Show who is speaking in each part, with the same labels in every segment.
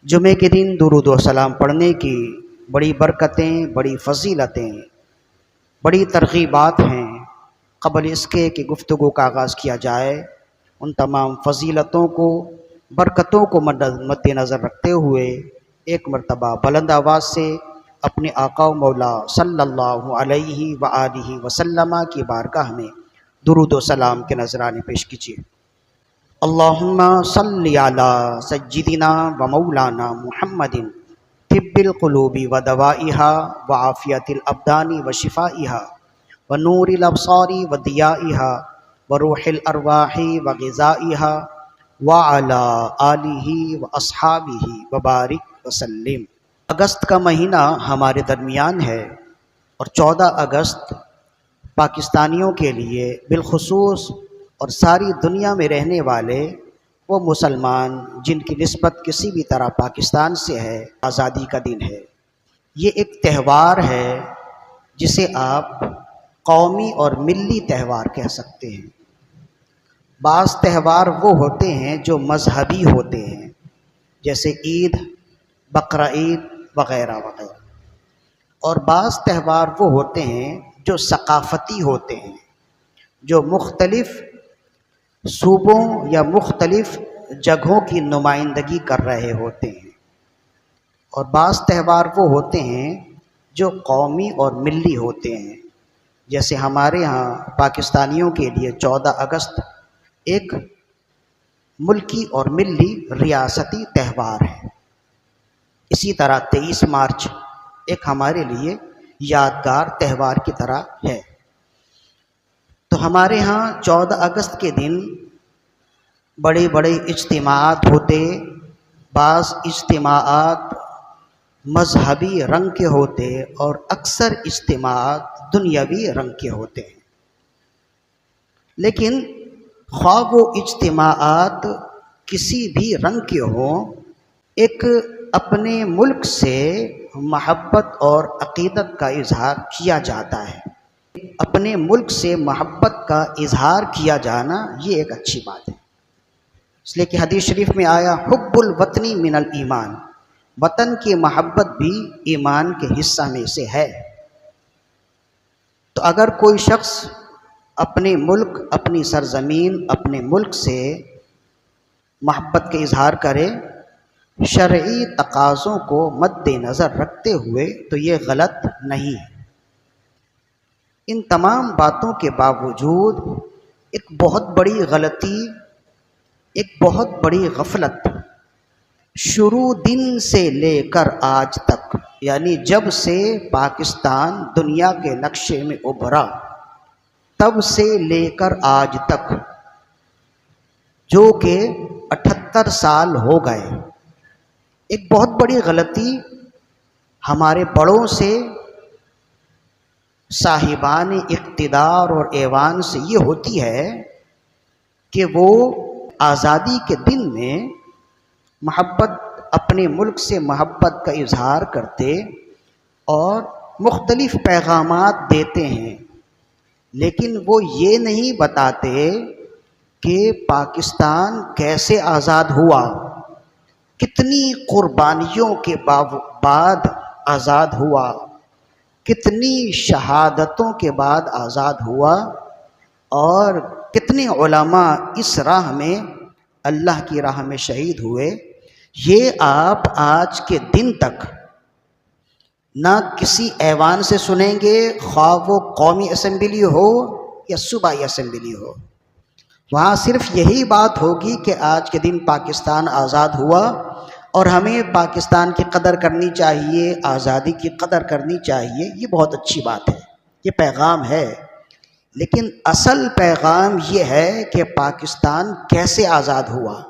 Speaker 1: جمعے کے دن درود و سلام پڑھنے کی بڑی برکتیں، بڑی فضیلتیں، بڑی ترغیبات ہیں۔ قبل اس کے کہ گفتگو کا آغاز کیا جائے، ان تمام فضیلتوں کو، برکتوں کو مد نظر رکھتے ہوئے ایک مرتبہ بلند آواز سے اپنے آقا و مولا صلی اللہ علیہ وآلہ وسلم کی بارگاہ میں درود و سلام کے نذرانے پیش کیجیے۔ اللہم صلی علی سیدنا و مولانا محمد طب القلوب و دوائہا و عافیت الابدان و شفائہا و نور الابصار و ضیائہا و روح الارواح و غذائہا و علی آلہ و اصحابہ و بارک وسلم۔ اگست کا مہینہ ہمارے درمیان ہے اور 14 اگست پاکستانیوں کے لیے بالخصوص اور ساری دنیا میں رہنے والے وہ مسلمان جن کی نسبت کسی بھی طرح پاکستان سے ہے، آزادی کا دن ہے۔ یہ ایک تہوار ہے جسے آپ قومی اور ملی تہوار کہہ سکتے ہیں۔ بعض تہوار وہ ہوتے ہیں جو مذہبی ہوتے ہیں، جیسے عید، بقرعید وغیرہ وغیرہ، اور بعض تہوار وہ ہوتے ہیں جو ثقافتی ہوتے ہیں، جو مختلف صوبوں یا مختلف جگہوں کی نمائندگی کر رہے ہوتے ہیں، اور بعض تہوار وہ ہوتے ہیں جو قومی اور ملی ہوتے ہیں۔ جیسے ہمارے ہاں پاکستانیوں کے لیے 14 اگست ایک ملکی اور ملی ریاستی تہوار ہے۔ اسی طرح 23 مارچ ایک ہمارے لیے یادگار تہوار کی طرح ہے۔ تو ہمارے ہاں 14 اگست کے دن بڑے بڑے اجتماعات ہوتے، بعض اجتماعات مذہبی رنگ کے ہوتے اور اکثر اجتماعات دنیاوی رنگ کے ہوتے ہیں۔ لیکن خواہ وہ اجتماعات کسی بھی رنگ کے ہوں، ایک اپنے ملک سے محبت اور عقیدت کا اظہار کیا جاتا ہے۔ اپنے ملک سے محبت کا اظہار کیا جانا یہ ایک اچھی بات ہے، اس لیے کہ حدیث شریف میں آیا حب الوطنی من الایمان، وطن کی محبت بھی ایمان کے حصہ میں سے ہے۔ تو اگر کوئی شخص اپنے ملک، اپنی سرزمین، اپنے ملک سے محبت کا اظہار کرے شرعی تقاضوں کو مد نظر رکھتے ہوئے، تو یہ غلط نہیں ہے۔ ان تمام باتوں کے باوجود ایک بہت بڑی غلطی، ایک بہت بڑی غفلت شروع دن سے لے کر آج تک، یعنی جب سے پاکستان دنیا کے نقشے میں ابھرا تب سے لے کر آج تک، جو کہ 78 سال ہو گئے، ایک بہت بڑی غلطی ہمارے بڑوں سے، صاحبان اقتدار اور ایوان سے یہ ہوتی ہے کہ وہ آزادی کے دن میں محبت، اپنے ملک سے محبت کا اظہار کرتے اور مختلف پیغامات دیتے ہیں، لیکن وہ یہ نہیں بتاتے کہ پاکستان کیسے آزاد ہوا، کتنی قربانیوں کے بعد آزاد ہوا، کتنی شہادتوں کے بعد آزاد ہوا، اور کتنے علماء اس راہ میں، اللہ کی راہ میں شہید ہوئے۔ یہ آپ آج کے دن تک نہ کسی ایوان سے سنیں گے، خواہ وہ قومی اسمبلی ہو یا صوبائی اسمبلی ہو۔ وہاں صرف یہی بات ہوگی کہ آج کے دن پاکستان آزاد ہوا اور ہمیں پاکستان کی قدر کرنی چاہیے، آزادی کی قدر کرنی چاہیے۔ یہ بہت اچھی بات ہے، یہ پیغام ہے، لیکن اصل پیغام یہ ہے کہ پاکستان کیسے آزاد ہوا۔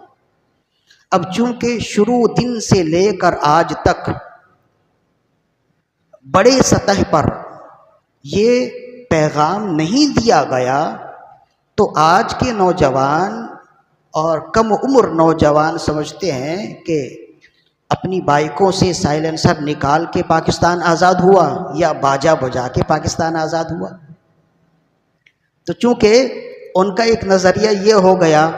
Speaker 1: اب چونکہ شروع دن سے لے کر آج تک بڑے سطح پر یہ پیغام نہیں دیا گیا، تو آج کے نوجوان اور کم عمر نوجوان سمجھتے ہیں کہ اپنی بائکوں سے سائلنسر نکال کے پاکستان آزاد ہوا یا باجا بجا کے پاکستان آزاد ہوا۔ تو چونکہ ان کا ایک نظریہ یہ ہو گیا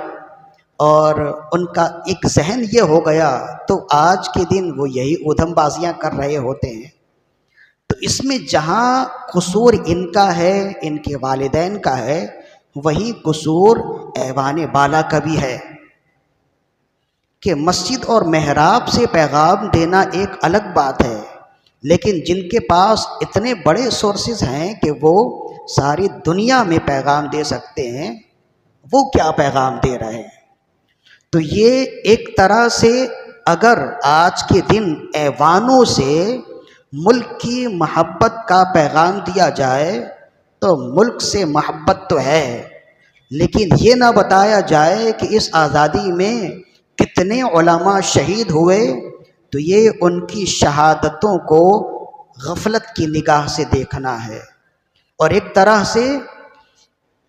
Speaker 1: اور ان کا ایک ذہن یہ ہو گیا تو آج کے دن وہ یہی ادھم بازیاں کر رہے ہوتے ہیں۔ تو اس میں جہاں قصور ان کا ہے، ان کے والدین کا ہے، وہی قصور ایوان بالا کا بھی ہے کہ مسجد اور محراب سے پیغام دینا ایک الگ بات ہے، لیکن جن کے پاس اتنے بڑے سورسز ہیں کہ وہ ساری دنیا میں پیغام دے سکتے ہیں، وہ کیا پیغام دے رہے ہیں؟ تو یہ ایک طرح سے اگر آج کے دن ایوانوں سے ملک کی محبت کا پیغام دیا جائے تو ملک سے محبت تو ہے، لیکن یہ نہ بتایا جائے کہ اس آزادی میں کتنے علماء شہید ہوئے، تو یہ ان کی شہادتوں کو غفلت کی نگاہ سے دیکھنا ہے، اور ایک طرح سے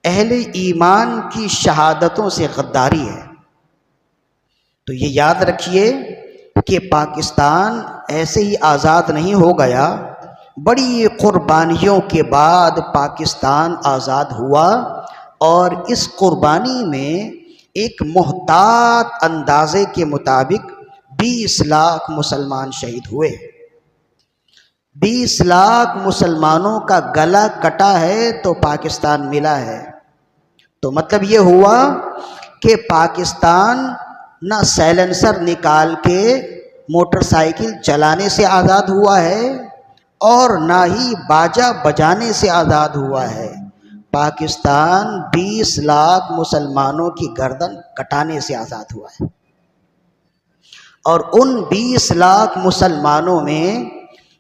Speaker 1: اہل ایمان کی شہادتوں سے غداری ہے۔ تو یہ یاد رکھیے کہ پاکستان ایسے ہی آزاد نہیں ہو گیا، بڑی قربانیوں کے بعد پاکستان آزاد ہوا، اور اس قربانی میں ایک محتاط اندازے کے مطابق 20 لاکھ مسلمان شہید ہوئے۔ 20 لاکھ مسلمانوں کا گلا کٹا ہے تو پاکستان ملا ہے۔ تو مطلب یہ ہوا کہ پاکستان نہ سائلنسر نکال کے موٹر سائیکل چلانے سے آزاد ہوا ہے، اور نہ ہی باجا بجانے سے آزاد ہوا ہے۔ پاکستان 20 لاکھ مسلمانوں کی گردن کٹانے سے آزاد ہوا ہے، اور ان 20 لاکھ مسلمانوں میں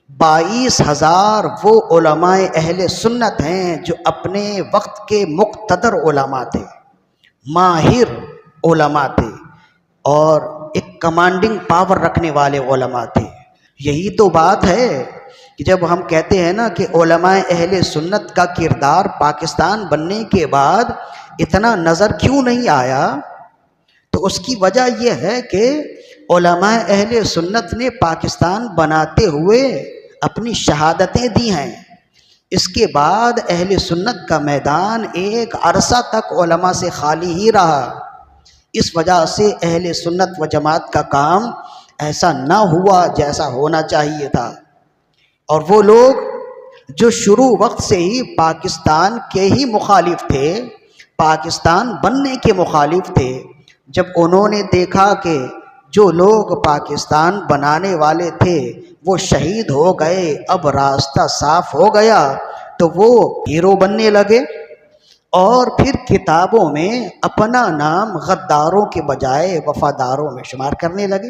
Speaker 1: 22,000 وہ علماء اہل سنت ہیں جو اپنے وقت کے مقتدر علماء تھے، ماہر علماء تھے، اور ایک کمانڈنگ پاور رکھنے والے علماء تھے۔ یہی تو بات ہے کہ جب ہم کہتے ہیں نا کہ علماء اہل سنت کا کردار پاکستان بننے کے بعد اتنا نظر کیوں نہیں آیا، تو اس کی وجہ یہ ہے کہ علماء اہل سنت نے پاکستان بناتے ہوئے اپنی شہادتیں دی ہیں۔ اس کے بعد اہل سنت کا میدان ایک عرصہ تک علماء سے خالی ہی رہا۔ اس وجہ سے اہل سنت و جماعت کا کام ایسا نہ ہوا جیسا ہونا چاہیے تھا، اور وہ لوگ جو شروع وقت سے ہی پاکستان کے ہی مخالف تھے، پاکستان بننے کے مخالف تھے، جب انہوں نے دیکھا کہ جو لوگ پاکستان بنانے والے تھے وہ شہید ہو گئے، اب راستہ صاف ہو گیا، تو وہ ہیرو بننے لگے، اور پھر کتابوں میں اپنا نام غداروں کے بجائے وفاداروں میں شمار کرنے لگے۔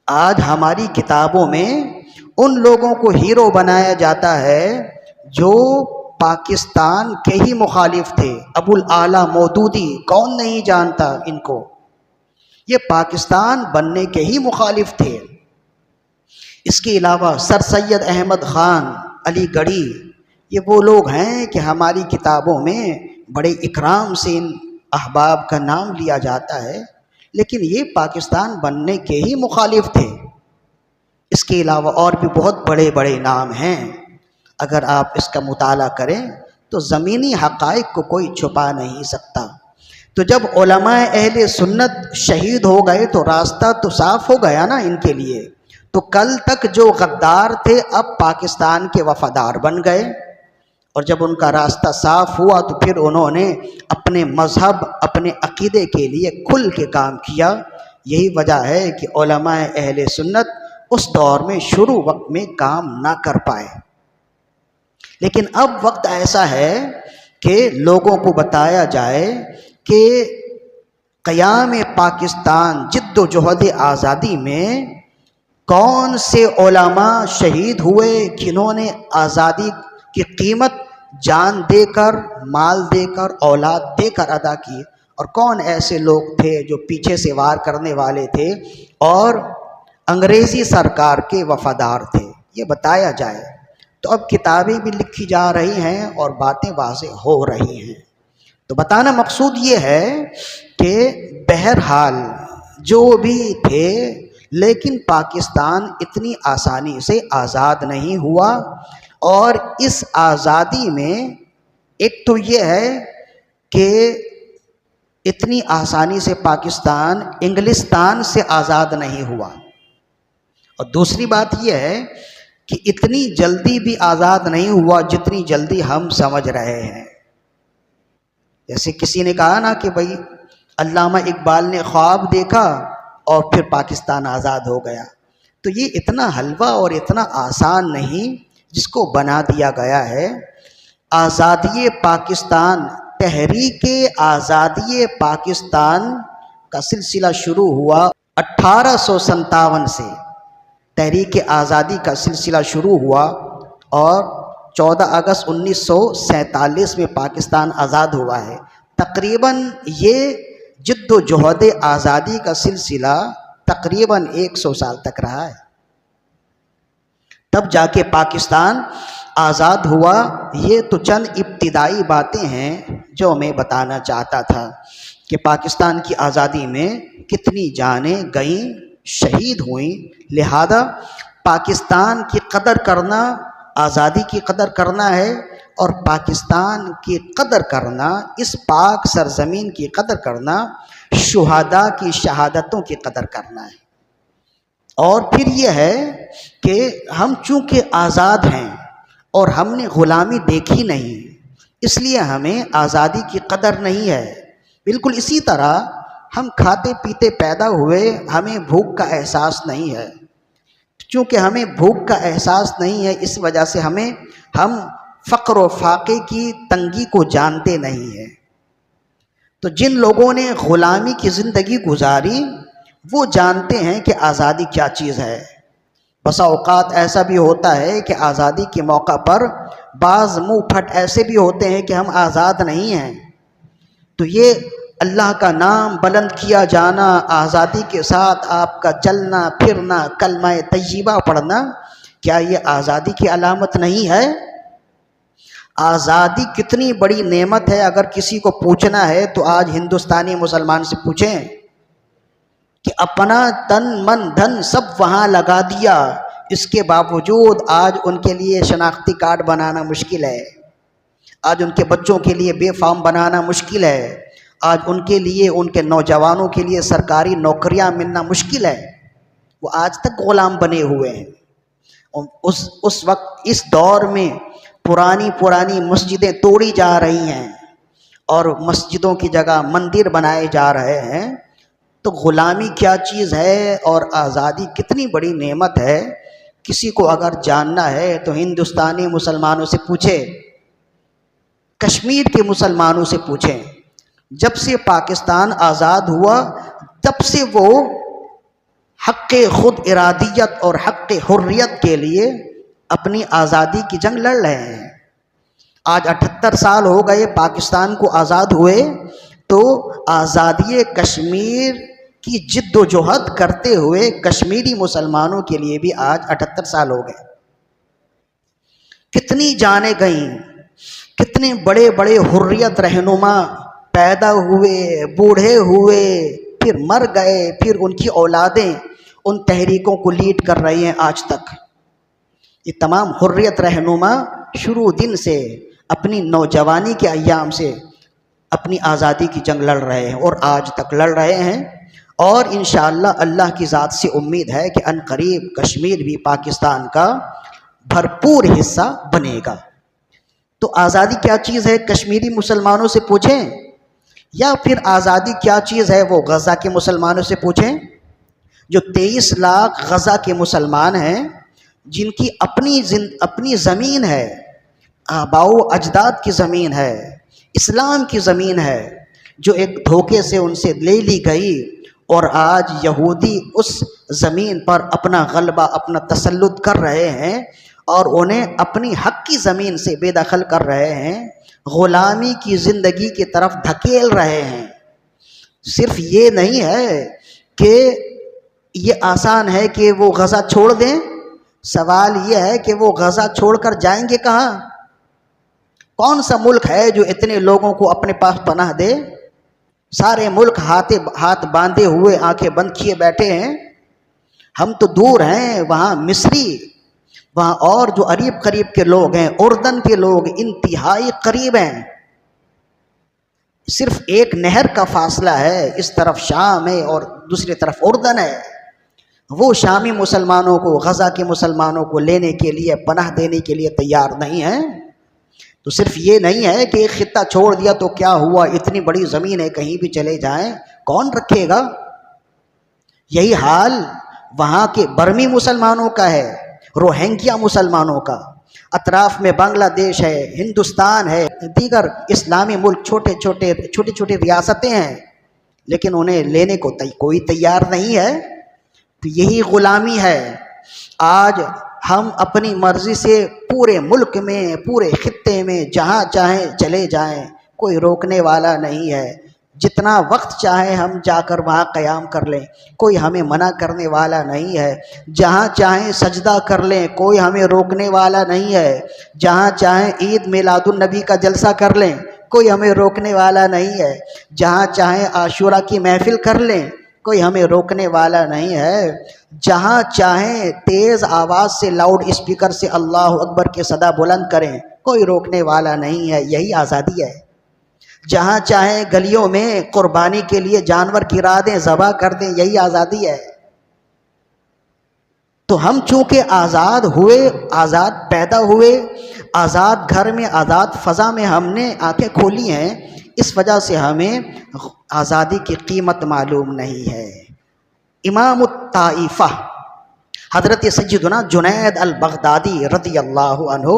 Speaker 1: آج ہماری کتابوں میں ان لوگوں کو ہیرو بنایا جاتا ہے جو پاکستان کے ہی مخالف تھے۔ ابو الاعلیٰ مودودی، کون نہیں جانتا ان کو، یہ پاکستان بننے کے ہی مخالف تھے۔ اس کے علاوہ سر سید احمد خان علی گڑھی، یہ وہ لوگ ہیں کہ ہماری کتابوں میں بڑے اکرام سے ان احباب کا نام لیا جاتا ہے، لیکن یہ پاکستان بننے کے ہی مخالف تھے۔ اس کے علاوہ اور بھی بہت بڑے بڑے نام ہیں، اگر آپ اس کا مطالعہ کریں تو زمینی حقائق کو کوئی چھپا نہیں سکتا۔ تو جب علماء اہل سنت شہید ہو گئے تو راستہ تو صاف ہو گیا نا ان کے لیے، تو کل تک جو غدار تھے اب پاکستان کے وفادار بن گئے، اور جب ان کا راستہ صاف ہوا تو پھر انہوں نے اپنے مذہب، اپنے عقیدے کے لیے کھل کے کام کیا۔ یہی وجہ ہے کہ علماء اہل سنت اس دور میں شروع وقت میں کام نہ کر پائے، لیکن اب وقت ایسا ہے کہ لوگوں کو بتایا جائے کہ قیام پاکستان، جد و جہد آزادی میں کون سے علماء شہید ہوئے جنہوں نے آزادی کی قیمت جان دے کر، مال دے کر، اولاد دے کر ادا کی، اور کون ایسے لوگ تھے جو پیچھے سے وار کرنے والے تھے اور انگریزی سرکار کے وفادار تھے، یہ بتایا جائے۔ تو اب کتابیں بھی لکھی جا رہی ہیں اور باتیں واضح ہو رہی ہیں۔ تو بتانا مقصود یہ ہے کہ بہرحال جو بھی تھے، لیکن پاکستان اتنی آسانی سے آزاد نہیں ہوا، اور اس آزادی میں ایک تو یہ ہے کہ اتنی آسانی سے پاکستان انگلستان سے آزاد نہیں ہوا، اور دوسری بات یہ ہے کہ اتنی جلدی بھی آزاد نہیں ہوا جتنی جلدی ہم سمجھ رہے ہیں۔ جیسے کسی نے کہا نا کہ بھائی علامہ اقبال نے خواب دیکھا اور پھر پاکستان آزاد ہو گیا، تو یہ اتنا حلوہ اور اتنا آسان نہیں جس کو بنا دیا گیا ہے۔ آزادی پاکستان، تحریک آزادی پاکستان کا سلسلہ شروع ہوا 1857 سے، تحریک آزادی کا سلسلہ شروع ہوا اور 14 اگست 1947 میں پاکستان آزاد ہوا ہے۔ تقریباً یہ جد و جہد آزادی کا سلسلہ تقریباً 100 سال تک رہا ہے، تب جا کے پاکستان آزاد ہوا۔ یہ تو چند ابتدائی باتیں ہیں جو میں بتانا چاہتا تھا کہ پاکستان کی آزادی میں کتنی جانیں گئیں، شہید ہوئیں، لہذا پاکستان کی قدر کرنا، آزادی کی قدر کرنا ہے، اور پاکستان کی قدر کرنا، اس پاک سرزمین کی قدر کرنا، شہداء کی شہادتوں کی قدر کرنا ہے۔ اور پھر یہ ہے کہ ہم چونکہ آزاد ہیں اور ہم نے غلامی دیکھی نہیں، اس لیے ہمیں آزادی کی قدر نہیں ہے۔ بالکل اسی طرح ہم کھاتے پیتے پیدا ہوئے، ہمیں بھوک کا احساس نہیں ہے، چونکہ ہمیں بھوک کا احساس نہیں ہے اس وجہ سے ہم فقر و فاقے کی تنگی کو جانتے نہیں ہیں۔ تو جن لوگوں نے غلامی کی زندگی گزاری وہ جانتے ہیں کہ آزادی کیا چیز ہے۔ بسا اوقات ایسا بھی ہوتا ہے کہ آزادی کے موقع پر بعض منہ پھٹ ایسے بھی ہوتے ہیں کہ ہم آزاد نہیں ہیں، تو یہ اللہ کا نام بلند کیا جانا، آزادی کے ساتھ آپ کا چلنا پھرنا، کلمہ طیبہ پڑھنا، کیا یہ آزادی کی علامت نہیں ہے؟ آزادی کتنی بڑی نعمت ہے، اگر کسی کو پوچھنا ہے تو آج ہندوستانی مسلمان سے پوچھیں کہ اپنا تن من دھن سب وہاں لگا دیا، اس کے باوجود آج ان کے لیے شناختی کارڈ بنانا مشکل ہے، آج ان کے بچوں کے لیے بے فارم بنانا مشکل ہے، آج ان کے لیے، ان کے نوجوانوں کے لیے سرکاری نوکریاں ملنا مشکل ہے، وہ آج تک غلام بنے ہوئے ہیں۔ اس وقت اس دور میں پرانی مسجدیں توڑی جا رہی ہیں اور مسجدوں کی جگہ مندر بنائے جا رہے ہیں، تو غلامی کیا چیز ہے اور آزادی کتنی بڑی نعمت ہے، کسی کو اگر جاننا ہے تو ہندوستانی مسلمانوں سے پوچھے، کشمیر کے مسلمانوں سے پوچھیں۔ جب سے پاکستان آزاد ہوا تب سے وہ حق خود ارادیت اور حق حریت کے لیے اپنی آزادی کی جنگ لڑ رہے ہیں۔ آج 78 سال ہو گئے پاکستان کو آزاد ہوئے، تو آزادی کشمیر کی جد و جہد کرتے ہوئے کشمیری مسلمانوں کے لیے بھی آج 78 سال ہو گئے۔ کتنی جانیں گئیں، کتنے بڑے بڑے حریت رہنما پیدا ہوئے، بوڑھے ہوئے، پھر مر گئے، پھر ان کی اولادیں ان تحریکوں کو لیڈ کر رہی ہیں آج تک۔ یہ تمام حریت رہنما شروع دن سے، اپنی نوجوانی کے ایام سے اپنی آزادی کی جنگ لڑ رہے ہیں اور آج تک لڑ رہے ہیں، اور انشاءاللہ اللہ کی ذات سے امید ہے کہ ان قریب کشمیر بھی پاکستان کا بھرپور حصہ بنے گا۔ تو آزادی کیا چیز ہے کشمیری مسلمانوں سے پوچھیں، یا پھر آزادی کیا چیز ہے وہ غزہ کے مسلمانوں سے پوچھیں، جو 23 لاکھ غزہ کے مسلمان ہیں، جن کی اپنی زمین ہے، آباء و اجداد کی زمین ہے، اسلام کی زمین ہے، جو ایک دھوکے سے ان سے لے لی گئی، اور آج یہودی اس زمین پر اپنا غلبہ، اپنا تسلط کر رہے ہیں اور انہیں اپنی حق کی زمین سے بے دخل کر رہے ہیں، غلامی کی زندگی کی طرف دھکیل رہے ہیں۔ صرف یہ نہیں ہے کہ یہ آسان ہے کہ وہ غزہ چھوڑ دیں، سوال یہ ہے کہ وہ غزہ چھوڑ کر جائیں گے کہاں؟ کون سا ملک ہے جو اتنے لوگوں کو اپنے پاس پناہ دے؟ سارے ملک ہاتھ باندھے ہوئے، آنکھیں بند کیے بیٹھے ہیں۔ ہم تو دور ہیں، وہاں مصری، وہاں اور جو قریب قریب کے لوگ ہیں، اردن کے لوگ انتہائی قریب ہیں۔ صرف ایک نہر کا فاصلہ ہے، اس طرف شام ہے اور دوسری طرف اردن ہے۔ وہ شامی مسلمانوں کو، غزہ کے مسلمانوں کو لینے کے لیے، پناہ دینے کے لیے تیار نہیں ہیں۔ تو صرف یہ نہیں ہے کہ ایک خطہ چھوڑ دیا تو کیا ہوا، اتنی بڑی زمین ہے کہیں بھی چلے جائیں کون رکھے گا۔ یہی حال وہاں کے برمی مسلمانوں کا ہے، روہنگیا مسلمانوں کا۔ اطراف میں بنگلہ دیش ہے، ہندوستان ہے، دیگر اسلامی ملک چھوٹی چھوٹی ریاستیں ہیں، لیکن انہیں لینے کو کوئی تیار نہیں ہے۔ تو یہی غلامی ہے۔ آج ہم اپنی مرضی سے پورے ملک میں، پورے خطے میں جہاں چاہیں چلے جائیں، کوئی روکنے والا نہیں ہے۔ جتنا وقت چاہے ہم جا کر وہاں قیام کر لیں، کوئی ہمیں منع کرنے والا نہیں ہے۔ جہاں چاہیں سجدہ کر لیں، کوئی ہمیں روکنے والا نہیں ہے۔ جہاں چاہیں عید میلاد النبی کا جلسہ کر لیں، کوئی ہمیں روکنے والا نہیں ہے۔ جہاں چاہیں عاشورہ کی محفل کر لیں، کوئی ہمیں روکنے والا نہیں ہے۔ جہاں چاہیں تیز آواز سے لاؤڈ اسپیکر سے اللہ اکبر کے صدا بلند کریں، کوئی روکنے والا نہیں ہے۔ یہی آزادی ہے۔ جہاں چاہیں گلیوں میں قربانی کے لیے جانور گرا دیں، ذبح کر دیں، یہی آزادی ہے۔ تو ہم چونکہ آزاد ہوئے، آزاد پیدا ہوئے، آزاد گھر میں، آزاد فضا میں ہم نے آنکھیں کھولی ہیں، اس وجہ سے ہمیں آزادی کی قیمت معلوم نہیں ہے۔ امام الطائفہ حضرت سیدنا جنید البغدادی رضی اللہ عنہ،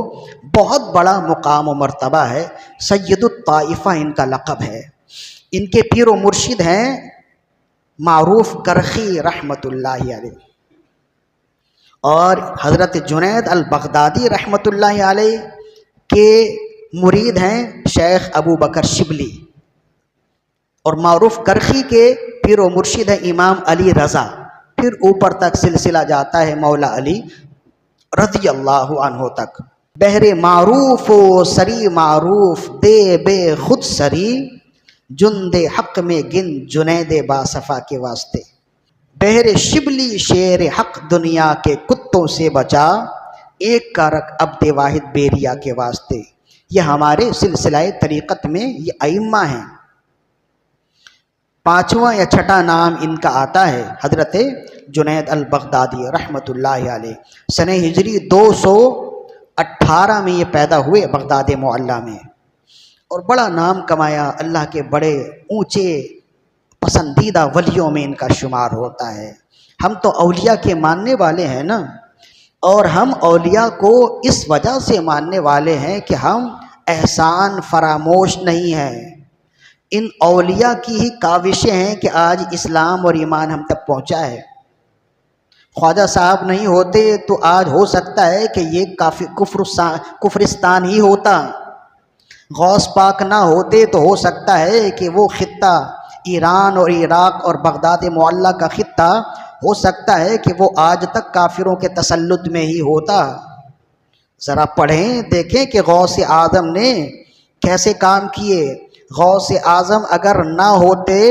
Speaker 1: بہت بڑا مقام و مرتبہ ہے، سید الطائفہ ان کا لقب ہے۔ ان کے پیر و مرشد ہیں معروف کرخی رحمۃ اللہ علیہ، اور حضرت جنید البغدادی رحمۃ اللہ علیہ کے مرید ہیں شیخ ابو بکر شبلی، اور معروف کرخی کے پیر و مرشد ہیں امام علی رضا۔ پھر اوپر تک سلسلہ جاتا ہے مولا علی رضی اللہ عنہ تک۔ بہر معروف و سری معروف دے بے خود سری، جند حق میں گن جنید باصفا کے واسطے۔ بہر شبلی شیر حق دنیا کے کتوں سے بچا، ایک کا رکھ عبد واحد بیریا کے واسطے۔ یہ ہمارے سلسلہ طریقت میں یہ ائمہ ہیں۔ پانچواں یا چھٹا نام ان کا آتا ہے حضرت جنید البغدادی رحمۃ اللہ علیہ۔ سنہ ہجری 218 میں یہ پیدا ہوئے بغداد معلیٰ میں، اور بڑا نام کمایا، اللہ کے بڑے اونچے پسندیدہ ولیوں میں ان کا شمار ہوتا ہے۔ ہم تو اولیاء کے ماننے والے ہیں نا، اور ہم اولیاء کو اس وجہ سے ماننے والے ہیں کہ ہم احسان فراموش نہیں ہیں۔ ان اولیاء کی ہی کاوشیں ہیں کہ آج اسلام اور ایمان ہم تک پہنچا ہے۔ خواجہ صاحب نہیں ہوتے تو آج ہو سکتا ہے کہ یہ کفرستان ہی ہوتا۔ غوث پاک نہ ہوتے تو ہو سکتا ہے کہ وہ خطہ ایران اور عراق اور بغداد معلیٰ کا خطہ ہو سکتا ہے کہ وہ آج تک کافروں کے تسلط میں ہی ہوتا۔ ذرا پڑھیں دیکھیں کہ غوث اعظم نے کیسے کام کیے۔ غوث اعظم اگر نہ ہوتے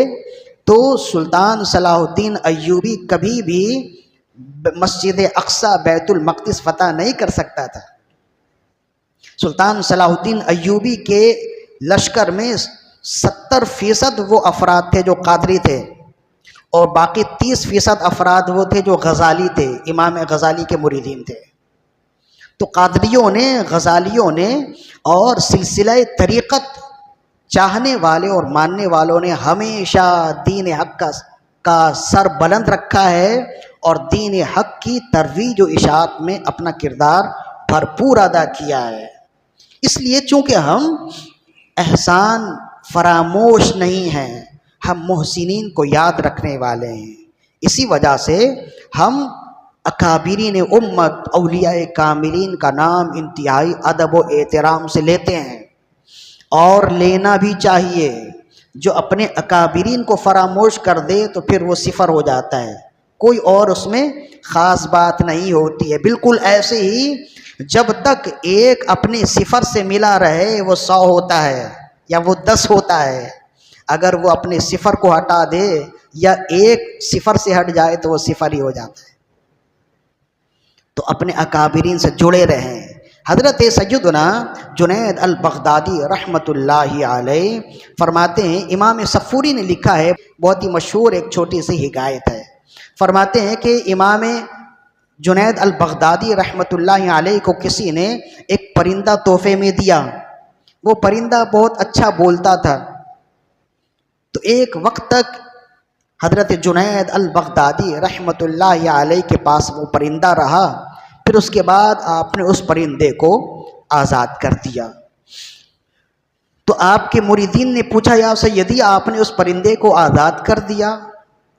Speaker 1: تو سلطان صلاح الدین ایوبی کبھی بھی مسجد اقصی بیت المقدس فتح نہیں کر سکتا تھا۔ سلطان صلاح الدین ایوبی کے لشکر میں 70% وہ افراد تھے جو قادری تھے، اور باقی 30% افراد وہ تھے جو غزالی تھے، امام غزالی کے مریدین تھے۔ تو قادریوں نے، غزالیوں نے اور سلسلہ طریقت چاہنے والے اور ماننے والوں نے ہمیشہ دین حق کا سر بلند رکھا ہے، اور دین حق کی ترویج و اشاعت میں اپنا کردار بھرپور ادا کیا ہے۔ اس لیے چونکہ ہم احسان فراموش نہیں ہیں، ہم محسنین کو یاد رکھنے والے ہیں، اسی وجہ سے ہم اکابرین امت اولیاء کاملین کا نام انتہائی ادب و احترام سے لیتے ہیں، اور لینا بھی چاہیے۔ جو اپنے اکابرین کو فراموش کر دے تو پھر وہ صفر ہو جاتا ہے، کوئی اور اس میں خاص بات نہیں ہوتی ہے۔ بالکل ایسے ہی جب تک ایک اپنے صفر سے ملا رہے وہ 100 ہوتا ہے یا وہ 10 ہوتا ہے، اگر وہ اپنے صفر کو ہٹا دے یا ایک صفر سے ہٹ جائے تو وہ صفر ہی ہو جاتا ہے۔ تو اپنے اکابرین سے جڑے رہیں۔ حضرت سیدنا جنید البغدادی رحمۃ اللہ علیہ فرماتے ہیں، امام صفوری نے لکھا ہے، بہت ہی مشہور ایک چھوٹی سی حکایت ہے، فرماتے ہیں کہ امام جنید البغدادی رحمۃ اللہ علیہ کو کسی نے ایک پرندہ تحفے میں دیا۔ وہ پرندہ بہت اچھا بولتا تھا، تو ایک وقت تک حضرت جنید البغدادی رحمۃ اللہ علیہ کے پاس وہ پرندہ رہا، پھر اس کے بعد آپ نے اس پرندے کو آزاد کر دیا۔ تو آپ کے مریدین نے پوچھا، یا سیدی آپ نے اس پرندے کو آزاد کر دیا،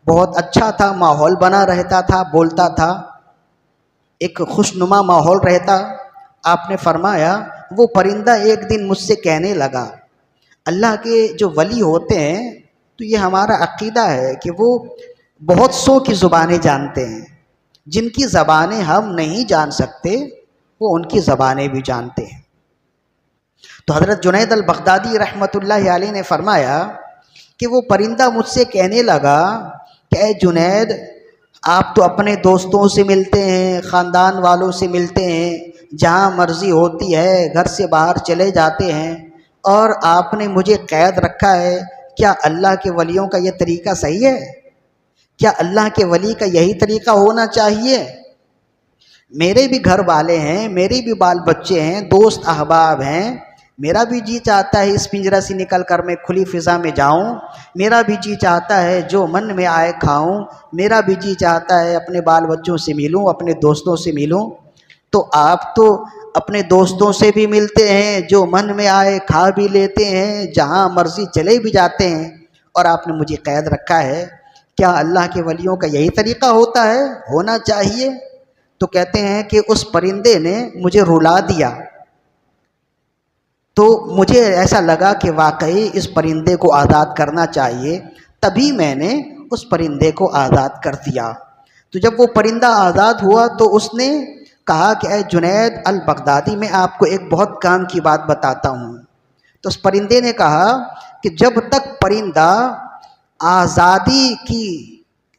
Speaker 1: بہت اچھا تھا، ماحول بنا رہتا تھا، بولتا تھا، ایک خوشنما ماحول رہتا۔ آپ نے فرمایا وہ پرندہ ایک دن مجھ سے کہنے لگا، اللہ کے جو ولی ہوتے ہیں تو یہ ہمارا عقیدہ ہے کہ وہ بہت سو کی زبانیں جانتے ہیں، جن کی زبانیں ہم نہیں جان سکتے وہ ان کی زبانیں بھی جانتے ہیں۔ تو حضرت جنید البغدادی رحمۃ اللہ علیہ نے فرمایا کہ وہ پرندہ مجھ سے کہنے لگا کہ اے جنید، آپ تو اپنے دوستوں سے ملتے ہیں، خاندان والوں سے ملتے ہیں، جہاں مرضی ہوتی ہے گھر سے باہر چلے جاتے ہیں، اور آپ نے مجھے قید رکھا ہے، کیا اللہ کے ولیوں کا یہ طریقہ صحیح ہے؟ کیا اللہ کے ولی کا یہی طریقہ ہونا چاہیے؟ میرے بھی گھر والے ہیں، میرے بھی بال بچے ہیں، دوست احباب ہیں، میرا بھی جی چاہتا ہے اس پنجرہ سے نکل کر میں کھلی فضا میں جاؤں، میرا بھی جی چاہتا ہے جو من میں آئے کھاؤں، میرا بھی جی چاہتا ہے اپنے بال بچوں سے ملوں، اپنے دوستوں سے ملوں۔ تو آپ تو اپنے دوستوں سے بھی ملتے ہیں، جو من میں آئے کھا بھی لیتے ہیں، جہاں مرضی چلے بھی جاتے ہیں، اور آپ نے مجھے قید رکھا ہے، کیا اللہ کے ولیوں کا یہی طریقہ ہوتا ہے، ہونا چاہیے؟ تو کہتے ہیں کہ اس پرندے نے مجھے رلا دیا، تو مجھے ایسا لگا کہ واقعی اس پرندے کو آزاد کرنا چاہیے، تبھی میں نے اس پرندے کو آزاد کر دیا۔ تو جب وہ پرندہ آزاد ہوا تو اس نے کہا کہ اے جنید البغدادی، میں آپ کو ایک بہت کام کی بات بتاتا ہوں۔ تو اس پرندے نے کہا کہ جب تک پرندہ آزادی کی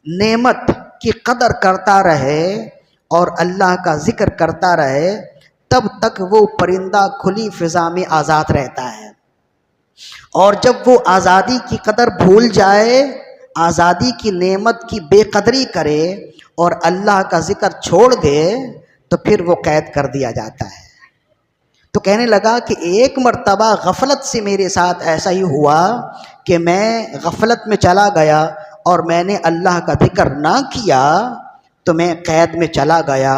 Speaker 1: نعمت کی قدر کرتا رہے اور اللہ کا ذکر کرتا رہے، تب تک وہ پرندہ کھلی فضا میں آزاد رہتا ہے، اور جب وہ آزادی کی قدر بھول جائے، آزادی کی نعمت کی بے قدری کرے اور اللہ کا ذکر چھوڑ دے، تو پھر وہ قید کر دیا جاتا ہے۔ تو کہنے لگا کہ ایک مرتبہ غفلت سے میرے ساتھ ایسا ہی ہوا کہ میں غفلت میں چلا گیا اور میں نے اللہ کا ذکر نہ کیا، تو میں قید میں چلا گیا،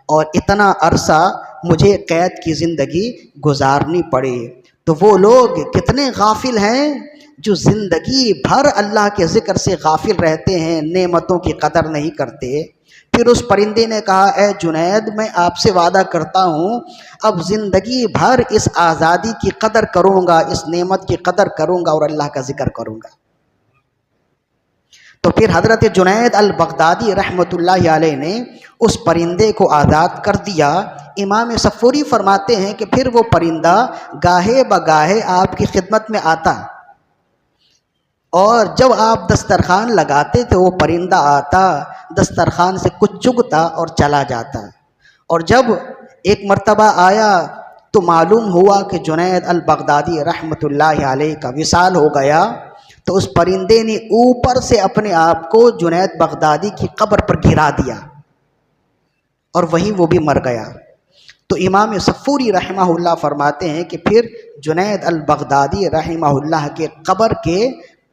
Speaker 1: اور اتنا عرصہ مجھے قید کی زندگی گزارنی پڑی۔ تو وہ لوگ کتنے غافل ہیں جو زندگی بھر اللہ کے ذکر سے غافل رہتے ہیں، نعمتوں کی قدر نہیں کرتے۔ پھر اس پرندے نے کہا، اے جنید، میں آپ سے وعدہ کرتا ہوں اب زندگی بھر اس آزادی کی قدر کروں گا، اس نعمت کی قدر کروں گا اور اللہ کا ذکر کروں گا۔ تو پھر حضرت جنید البغدادی رحمۃ اللہ علیہ نے اس پرندے کو آزاد کر دیا۔ امام صفوری فرماتے ہیں کہ پھر وہ پرندہ گاہے بگاہے آپ کی خدمت میں آتا، اور جب آپ دسترخوان لگاتے تو وہ پرندہ آتا، دسترخوان سے کچھ چگتا اور چلا جاتا۔ اور جب ایک مرتبہ آیا تو معلوم ہوا کہ جنید البغدادی رحمۃ اللہ علیہ کا وصال ہو گیا، تو اس پرندے نے اوپر سے اپنے آپ کو جنید بغدادی کی قبر پر گرا دیا، اور وہیں وہ بھی مر گیا۔ تو امام صفوری رحمہ اللہ فرماتے ہیں کہ پھر جنید البغدادی رحمہ اللہ کے قبر کے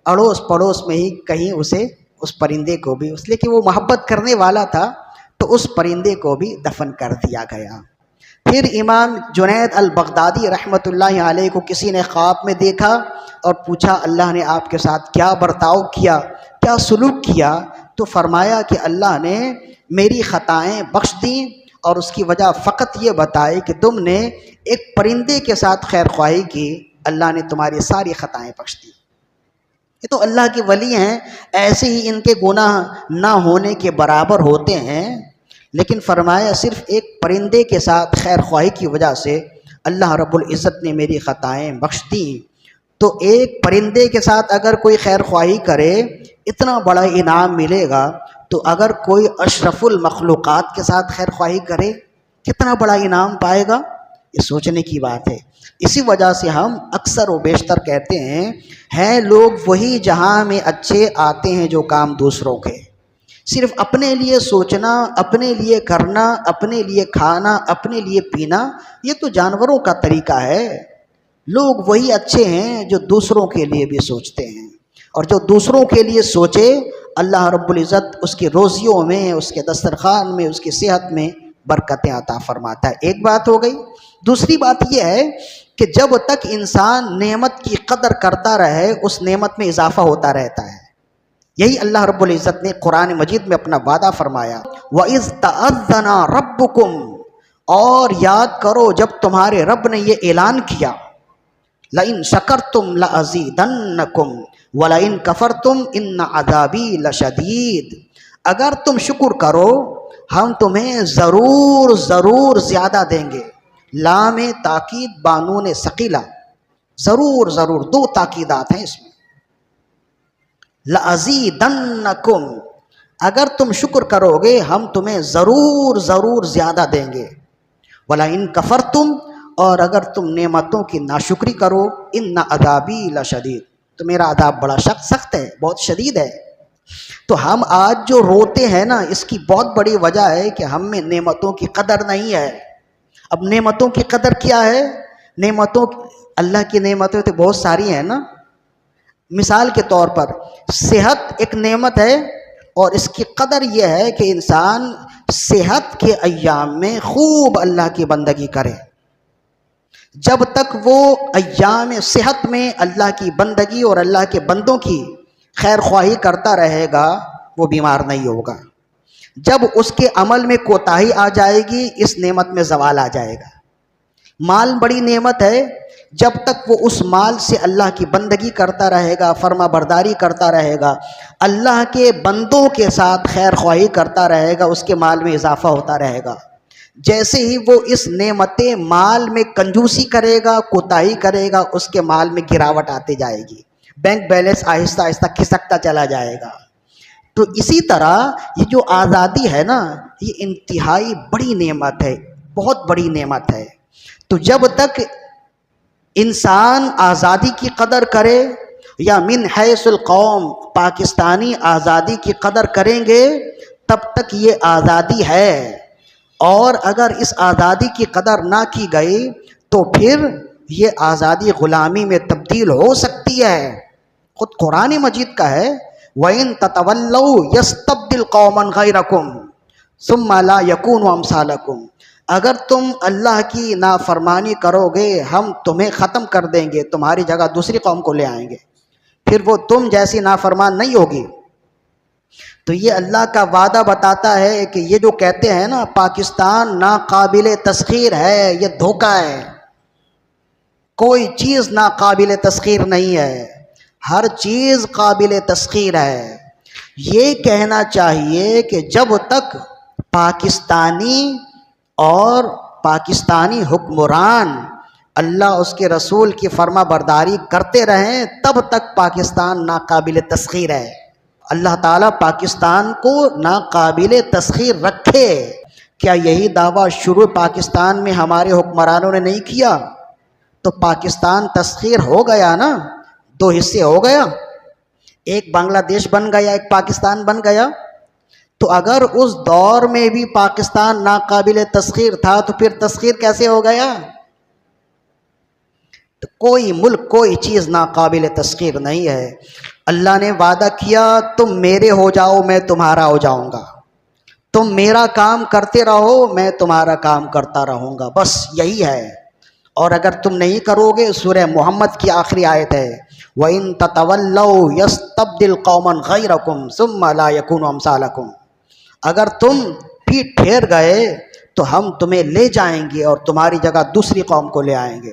Speaker 1: اڑوس پڑوس میں ہی کہیں اس پرندے کو بھی، اس لیے کہ وہ محبت کرنے والا تھا، تو اس پرندے کو بھی دفن کر دیا گیا۔ پھر امام جنید البغدادی رحمۃ اللہ علیہ کو کسی نے خواب میں دیکھا اور پوچھا، اللہ نے آپ کے ساتھ کیا برتاؤ کیا، کیا سلوک کیا؟ تو فرمایا کہ اللہ نے میری خطائیں بخش دیں، اور اس کی وجہ فقط یہ بتائی کہ تم نے ایک پرندے کے ساتھ خیر خواہی کی، اللہ نے تمہاری ساری خطائیں بخش دی۔ یہ تو اللہ کے ولی ہیں، ایسے ہی ان کے گناہ نہ ہونے کے برابر ہوتے ہیں، لیکن فرمایا صرف ایک پرندے کے ساتھ خیر خواہی کی وجہ سے اللہ رب العزت نے میری خطائیں بخش دیں۔ تو ایک پرندے کے ساتھ اگر کوئی خیر خواہی کرے اتنا بڑا انعام ملے گا، تو اگر کوئی اشرف المخلوقات کے ساتھ خیر خواہی کرے کتنا بڑا انعام پائے گا؟ یہ سوچنے کی بات ہے۔ اسی وجہ سے ہم اکثر و بیشتر کہتے ہیں لوگ وہی جہاں میں اچھے آتے ہیں جو کام دوسروں کے۔ صرف اپنے لیے سوچنا، اپنے لیے کرنا، اپنے لیے کھانا، اپنے لیے پینا، یہ تو جانوروں کا طریقہ ہے۔ لوگ وہی اچھے ہیں جو دوسروں کے لیے بھی سوچتے ہیں، اور جو دوسروں کے لیے سوچے اللہ رب العزت اس کی روزیوں میں، اس کے دسترخوان میں، اس کی صحت میں برکتیں عطا فرماتا ہے۔ ایک بات ہو گئی۔ دوسری بات یہ ہے کہ جب تک انسان نعمت کی قدر کرتا رہے اس نعمت میں اضافہ ہوتا رہتا ہے۔ یہی اللہ رب العزت نے قرآن مجید میں اپنا وعدہ فرمایا، وَإِذْ تَأَذَّنَ رَبُّكُمْ، اور یاد کرو جب تمہارے رب نے یہ اعلان کیا، لَإِن شَكَرْتُمْ لَأَزِيدَنَّكُمْ وَلَإِن كَفَرْتُمْ إِنَّ عَذَابِي لَشَدِيدٌ، اگر تم شکر کرو ہم تمہیں ضرور ضرور زیادہ دیں گے۔ لام تاکید بانون ثقیلہ، ضرور ضرور، دو تاکیدات ہیں اس میں۔ لَأَزِيدَنَّكُمْ، اگر تم شکر کرو گے ہم تمہیں ضرور ضرور زیادہ دیں گے۔ وَلَئِن كَفَرْتُمْ، اور اگر تم نعمتوں کی ناشکری کرو، إِنَّ عَذَابِي لَشَدِيدٌ، تو میرا عذاب بڑا سخت ہے، بہت شدید ہے۔ تو ہم آج جو روتے ہیں نا، اس کی بہت بڑی وجہ ہے کہ ہم میں نعمتوں کی قدر نہیں ہے۔ اب نعمتوں کی قدر کیا ہے؟ اللہ کی نعمتیں تو بہت ساری ہیں نا۔ مثال کے طور پر صحت ایک نعمت ہے، اور اس کی قدر یہ ہے کہ انسان صحت کے ایام میں خوب اللہ کی بندگی کرے۔ جب تک وہ ایام صحت میں اللہ کی بندگی اور اللہ کے بندوں کی خیر خواہی کرتا رہے گا وہ بیمار نہیں ہوگا۔ جب اس کے عمل میں کوتاہی آ جائے گی اس نعمت میں زوال آ جائے گا۔ مال بڑی نعمت ہے، جب تک وہ اس مال سے اللہ کی بندگی کرتا رہے گا، فرما برداری کرتا رہے گا، اللہ کے بندوں کے ساتھ خیر خواہی کرتا رہے گا، اس کے مال میں اضافہ ہوتا رہے گا۔ جیسے ہی وہ اس نعمت مال میں کنجوسی کرے گا، کوتاہی کرے گا، اس کے مال میں گراوٹ آتی جائے گی، بینک بیلنس آہستہ آہستہ کھسکتا چلا جائے گا۔ تو اسی طرح یہ جو آزادی ہے نا، یہ انتہائی بڑی نعمت ہے، بہت بڑی نعمت ہے۔ تو جب تک انسان آزادی کی قدر کرے، یا من حیث القوم پاکستانی آزادی کی قدر کریں گے، تب تک یہ آزادی ہے۔ اور اگر اس آزادی کی قدر نہ کی گئی تو پھر یہ آزادی غلامی میں تبدیل ہو سکتی ہے۔ خود قرآن مجید کا ہے، وَإِن تَتَوَلَّوْا يَسْتَبْدِلْ قَوْمًا غَيْرَكُمْ ثُمَّ لَا يَكُونُوا أَمْثَالَكُمْ، اگر تم اللہ کی نافرمانی کرو گے ہم تمہیں ختم کر دیں گے، تمہاری جگہ دوسری قوم کو لے آئیں گے، پھر وہ تم جیسی نافرمان نہیں ہوگی۔ تو یہ اللہ کا وعدہ بتاتا ہے کہ یہ جو کہتے ہیں نا پاکستان ناقابل تسخیر ہے، یہ دھوکہ ہے۔ کوئی چیز ناقابل تسخیر نہیں ہے، ہر چیز قابل تسخیر ہے۔ یہ کہنا چاہیے کہ جب تک پاکستانی اور پاکستانی حکمران اللہ اس کے رسول کی فرما برداری کرتے رہیں تب تک پاکستان ناقابل تسخیر ہے۔ اللہ تعالیٰ پاکستان کو ناقابل تسخیر رکھے۔ کیا یہی دعویٰ شروع پاکستان میں ہمارے حکمرانوں نے نہیں کیا؟ تو پاکستان تسخیر ہو گیا نا، دو حصے ہو گیا، ایک بنگلہ دیش بن گیا، ایک پاکستان بن گیا۔ تو اگر اس دور میں بھی پاکستان ناقابل تسخیر تھا تو پھر تسخیر کیسے ہو گیا؟ تو کوئی ملک، کوئی چیز ناقابل تسخیر نہیں ہے۔ اللہ نے وعدہ کیا تم میرے ہو جاؤ میں تمہارا ہو جاؤں گا، تم میرا کام کرتے رہو میں تمہارا کام کرتا رہوں گا، بس یہی ہے۔ اور اگر تم نہیں کرو گے، سورہ محمد کی آخری آیت ہے، وَإِن تَتَوَلَّوْا يَسْتَبْدِلْ قَوْمًا غَيْرَكُمْ ثُمَّ لَا يَكُونُوا أَمْثَالَكُمْ، اگر تم پیٹ پھیر گئے تو ہم تمہیں لے جائیں گے اور تمہاری جگہ دوسری قوم کو لے آئیں گے۔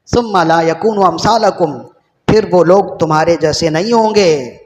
Speaker 1: ثُمَّ لَا يَكُونُوا أَمْثَالَكُمْ، پھر وہ لوگ تمہارے جیسے نہیں ہوں گے۔